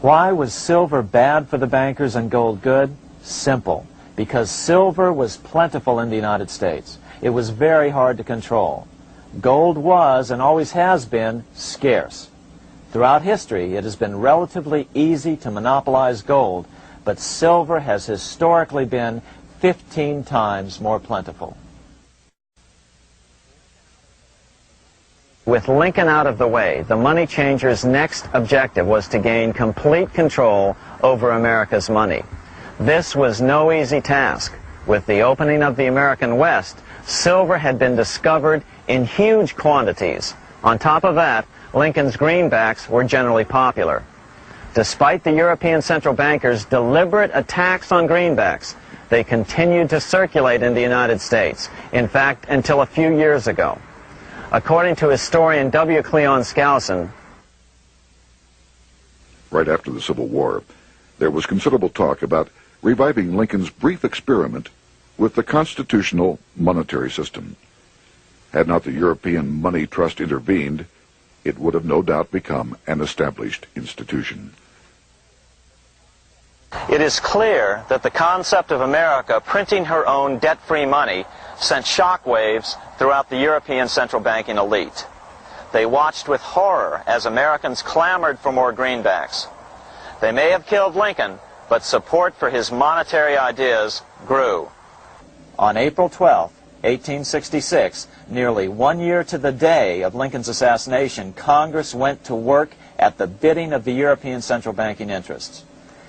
Why was silver bad for the bankers and gold good? Simple. Because silver was plentiful in the United States. It was very hard to control. Gold was, and always has been, scarce. Throughout history, it has been relatively easy to monopolize gold, but silver has historically been 15 times more plentiful. With Lincoln out of the way, the money changers' next objective was to gain complete control over America's money. This was no easy task. With the opening of the American West, silver had been discovered in huge quantities. On top of that, Lincoln's greenbacks were generally popular. Despite the European central bankers' deliberate attacks on greenbacks, they continued to circulate in the United States, in fact, until a few years ago. According to historian W. Cleon Skousen, right after the Civil War, there was considerable talk about reviving Lincoln's brief experiment with the constitutional monetary system. Had not the European Money Trust intervened, it would have no doubt become an established institution. it is clear that the concept of America printing her own debt-free money sent shockwaves throughout the European central banking elite. They watched with horror as Americans clamored for more greenbacks. They may have killed Lincoln, but support for his monetary ideas grew. On April 12, 1866, nearly 1 year to the day of Lincoln's assassination, Congress went to work at the bidding of the European central banking interests.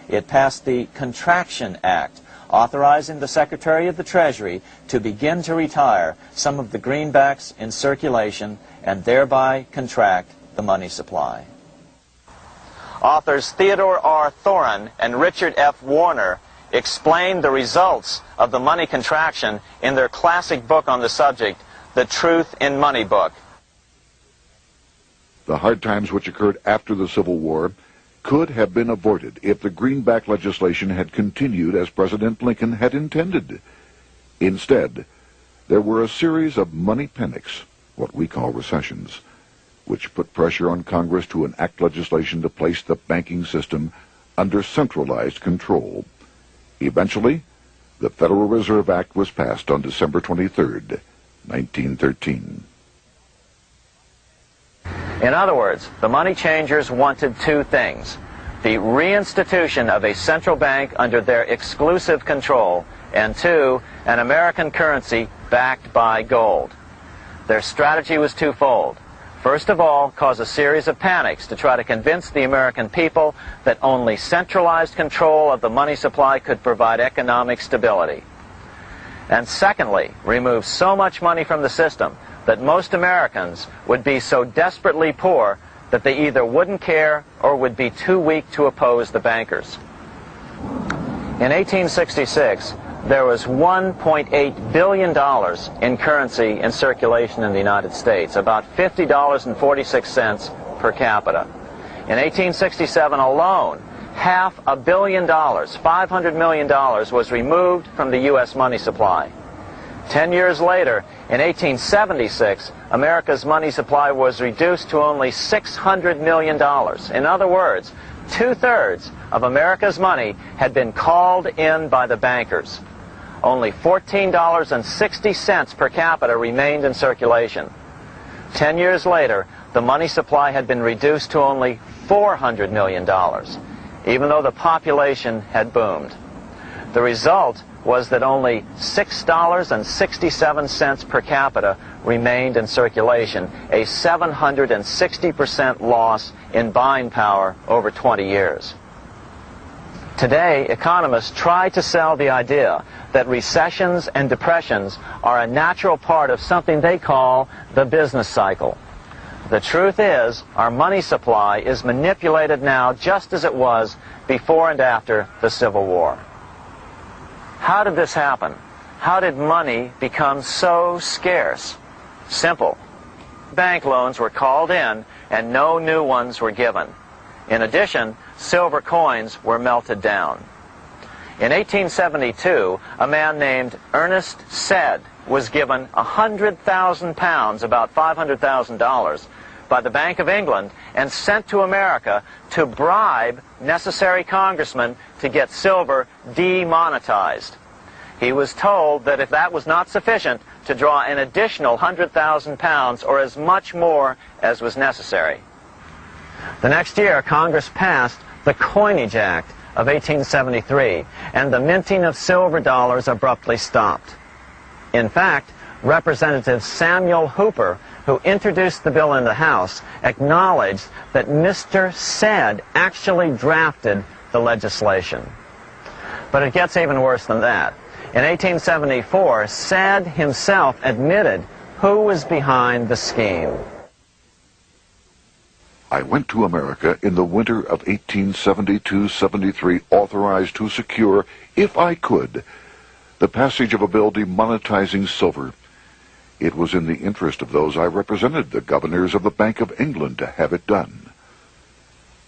It passed the Contraction Act, authorizing the Secretary of the Treasury to begin to retire some of the greenbacks in circulation and thereby contract the money supply. Authors Theodore R. Thorin and Richard F. Warner explained the results of the money contraction in their classic book on the subject, The Truth in Money Book. The hard times which occurred after the Civil War could have been avoided if the greenback legislation had continued as President Lincoln had intended. Instead, there were a series of money panics, what we call recessions, which put pressure on Congress to enact legislation to place the banking system under centralized control. Eventually, the Federal Reserve Act was passed on December 23, 1913. In other words, the money changers wanted two things: the reinstitution of a central bank under their exclusive control, and two, an American currency backed by gold. Their strategy was twofold. First of all, cause a series of panics to try to convince the American people that only centralized control of the money supply could provide economic stability. And secondly, remove so much money from the system that most Americans would be so desperately poor that they either wouldn't care or would be too weak to oppose the bankers. In 1866, there was $1.8 billion in currency in circulation in the United States, about $50.46 per capita. In 1867 alone, $500 million, $500 million, was removed from the U.S. money supply. 10 years later, in 1876, America's money supply was reduced to only $600 million. In other words, 2/3 of America's money had been called in by the bankers. Only $14.60 per capita remained in circulation. 10 years later, the money supply had been reduced to only $400 million, even though the population had boomed. The result was that only $6.67 per capita remained in circulation, a 760% loss in buying power over 20 years. Today, economists try to sell the idea that recessions and depressions are a natural part of something they call the business cycle. The truth is, our money supply is manipulated now just as it was before and after the Civil War. How did this happen? How did money become so scarce? Simple. Bank loans were called in and no new ones were given. In addition, silver coins were melted down. In 1872, a man named Ernest Sed was given 100,000 pounds, about $500,000, by the Bank of England and sent to America to bribe necessary congressmen to get silver demonetized. He was told that if that was not sufficient, to draw an additional 100,000 pounds or as much more as was necessary. The next year, Congress passed the Coinage Act of 1873, and the minting of silver dollars abruptly stopped. In fact, Representative Samuel Hooper, who introduced the bill in the House, acknowledged that Mr. Said actually drafted the legislation. But it gets even worse than that. In 1874, Said himself admitted who was behind the scheme. I went to America in the winter of 1872-73, authorized to secure, if I could, the passage of a bill demonetizing silver. It was in the interest of those I represented, the governors of the Bank of England, to have it done.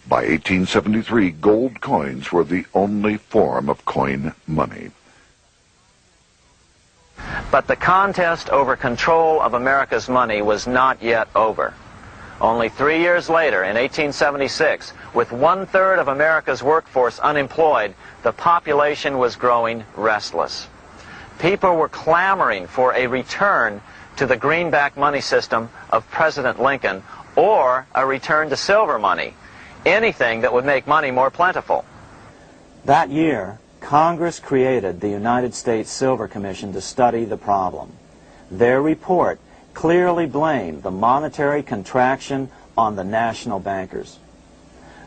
By 1873, gold coins were the only form of coin money. But the contest over control of America's money was not yet over. Only 3 years later, in 1876, with 1/3 of America's workforce unemployed, the population was growing restless. People were clamoring for a return to the greenback money system of President Lincoln, or a return to silver money, anything that would make money more plentiful. That year, Congress created the United States Silver Commission to study the problem. Their report clearly blamed the monetary contraction on the national bankers.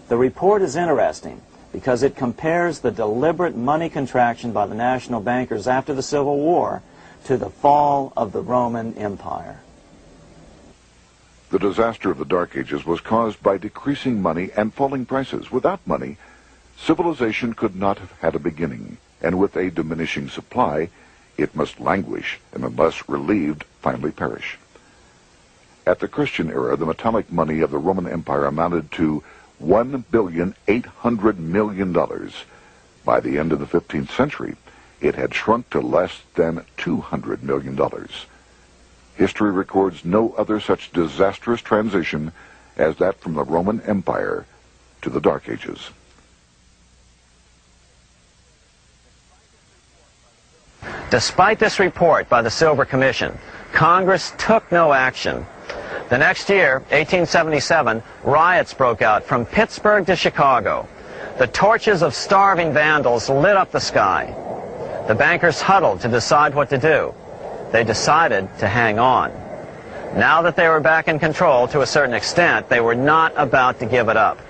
The report is interesting because it compares the deliberate money contraction by the national bankers after the Civil War to the fall of the Roman Empire. The disaster of the Dark Ages was caused by decreasing money and falling prices. Without money, civilization could not have had a beginning, and with a diminishing supply, it must languish, and unless relieved, finally perish. At the Christian era, the metallic money of the Roman Empire amounted to $1,800,000,000. By the end of the 15th century, it had shrunk to less than $200 million. History records no other such disastrous transition as that from the Roman Empire to the Dark Ages. Despite this report by the Silver Commission, Congress took no action. The next year, 1877, riots broke out from Pittsburgh to Chicago. The torches of starving vandals lit up the sky. The bankers huddled to decide what to do. They decided to hang on. Now that they were back in control to a certain extent, they were not about to give it up.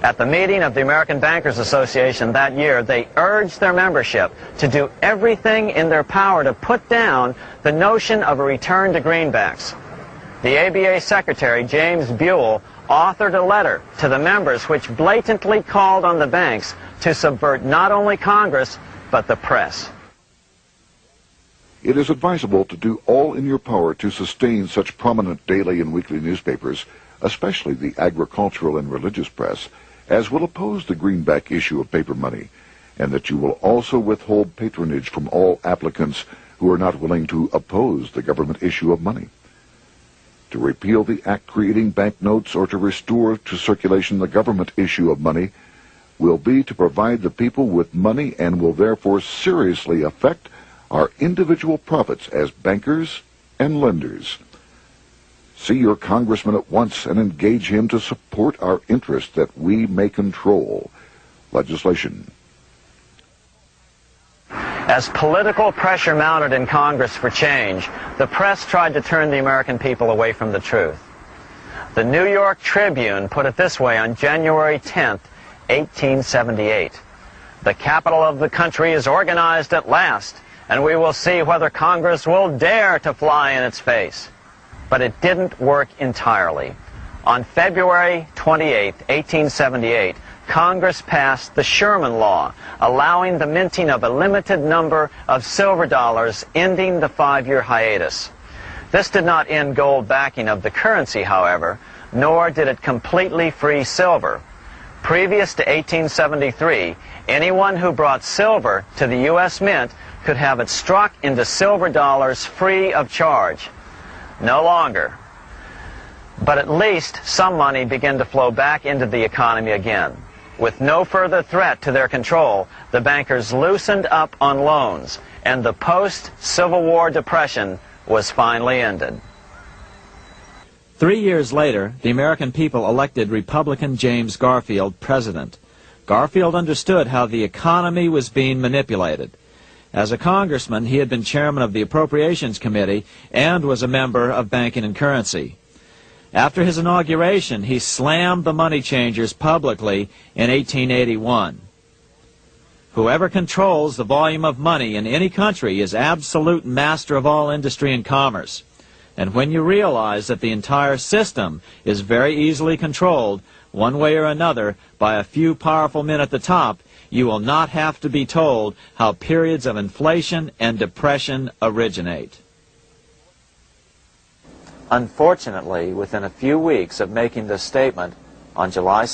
At the meeting of the American Bankers Association that year, they urged their membership to do everything in their power to put down the notion of a return to greenbacks. The ABA Secretary, James Buell, authored a letter to the members which blatantly called on the banks to subvert not only Congress, but the press. It is advisable to do all in your power to sustain such prominent daily and weekly newspapers, especially the agricultural and religious press, as will oppose the greenback issue of paper money, and that you will also withhold patronage from all applicants who are not willing to oppose the government issue of money. To repeal the act creating banknotes or to restore to circulation the government issue of money will be to provide the people with money and will therefore seriously affect our individual profits as bankers and lenders. See your congressman at once and engage him to support our interest that we may control legislation. As political pressure mounted in Congress for change, the press tried to turn the American people away from the truth. The New York Tribune put it this way on January 10th, 1878. "The capital of the country is organized at last, and we will see whether Congress will dare to fly in its face." But it didn't work entirely. On February 28, 1878, Congress passed the Sherman Law, allowing the minting of a limited number of silver dollars, ending the 5-year hiatus. This did not end gold backing of the currency, however, nor did it completely free silver. Previous to 1873, anyone who brought silver to the U.S. Mint could have it struck into silver dollars free of charge. No longer. But at least some money began to flow back into the economy again. With no further threat to their control, the bankers loosened up on loans, and the post-Civil War depression was finally ended. 3 years later, the American people elected Republican James Garfield president. Garfield understood how the economy was being manipulated. As a congressman, he had been chairman of the Appropriations Committee and was a member of Banking and Currency. After his inauguration, he slammed the money changers publicly in 1881. Whoever controls the volume of money in any country is absolute master of all industry and commerce. And when you realize that the entire system is very easily controlled, one way or another, by a few powerful men at the top, you will not have to be told how periods of inflation and depression originate. Unfortunately, within a few weeks of making this statement, on July